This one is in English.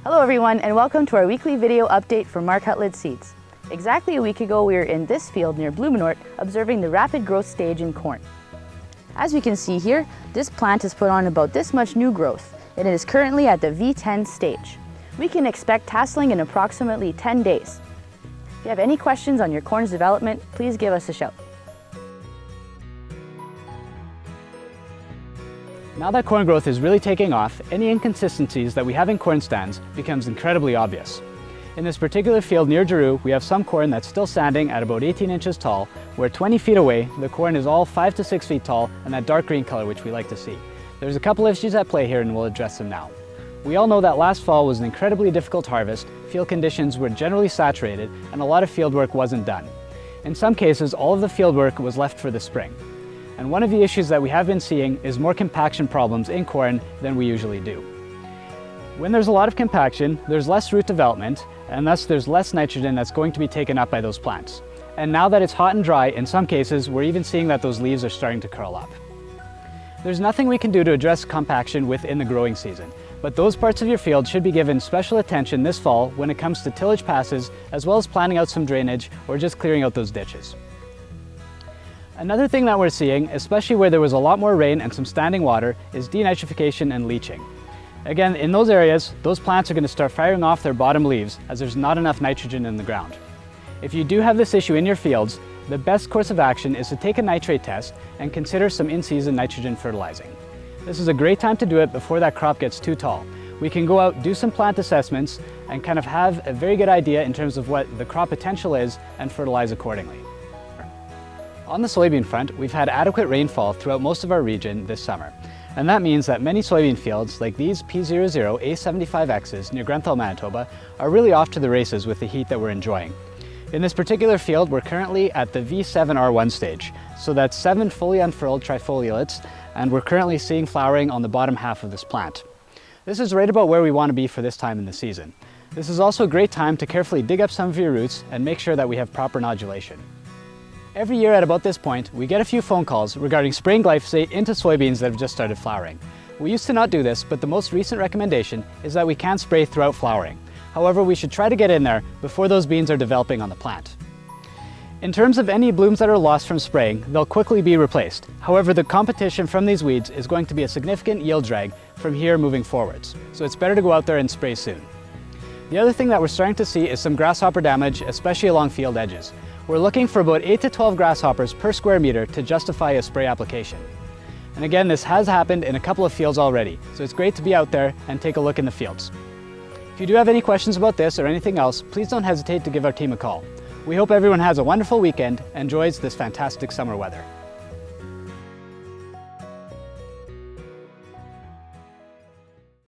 Hello everyone, and welcome to our weekly video update for Mark Hutlid Seeds. Exactly a week ago, we were in this field near Blumenort observing the rapid growth stage in corn. As we can see here, this plant has put on about this much new growth, and it is currently at the V10 stage. We can expect tasseling in approximately 10 days. If you have any questions on your corn's development, please give us a shout. Now that corn growth is really taking off, any inconsistencies that we have in corn stands becomes incredibly obvious. In this particular field near Giroux, we have some corn that's still standing at about 18 inches tall, where 20 feet away, the corn is all 5 to 6 feet tall and that dark green color which we like to see. There's a couple of issues at play here and we'll address them now. We all know that last fall was an incredibly difficult harvest, field conditions were generally saturated, and a lot of field work wasn't done. In some cases, all of the field work was left for the spring. And one of the issues that we have been seeing is more compaction problems in corn than we usually do. When there's a lot of compaction, there's less root development, and thus there's less nitrogen that's going to be taken up by those plants. And now that it's hot and dry, in some cases, we're even seeing that those leaves are starting to curl up. There's nothing we can do to address compaction within the growing season, but those parts of your field should be given special attention this fall when it comes to tillage passes, as well as planning out some drainage or just clearing out those ditches. Another thing that we're seeing, especially where there was a lot more rain and some standing water, is denitrification and leaching. Again, in those areas, those plants are going to start firing off their bottom leaves as there's not enough nitrogen in the ground. If you do have this issue in your fields, the best course of action is to take a nitrate test and consider some in-season nitrogen fertilizing. This is a great time to do it before that crop gets too tall. We can go out, do some plant assessments, and kind of have a very good idea in terms of what the crop potential is and fertilize accordingly. On the soybean front, we've had adequate rainfall throughout most of our region this summer. And that means that many soybean fields, like these P00 A75Xs near Grenfell, Manitoba, are really off to the races with the heat that we're enjoying. In this particular field, we're currently at the V7R1 stage. So that's 7 fully unfurled trifoliates, and we're currently seeing flowering on the bottom half of this plant. This is right about where we want to be for this time in the season. This is also a great time to carefully dig up some of your roots and make sure that we have proper nodulation. Every year at about this point, we get a few phone calls regarding spraying glyphosate into soybeans that have just started flowering. We used to not do this, but the most recent recommendation is that we can spray throughout flowering. However, we should try to get in there before those beans are developing on the plant. In terms of any blooms that are lost from spraying, they'll quickly be replaced. However, the competition from these weeds is going to be a significant yield drag from here moving forwards, so it's better to go out there and spray soon. The other thing that we're starting to see is some grasshopper damage, especially along field edges. We're looking for about 8 to 12 grasshoppers per square meter to justify a spray application. And again, this has happened in a couple of fields already, so it's great to be out there and take a look in the fields. If you do have any questions about this or anything else, please don't hesitate to give our team a call. We hope everyone has a wonderful weekend and enjoys this fantastic summer weather.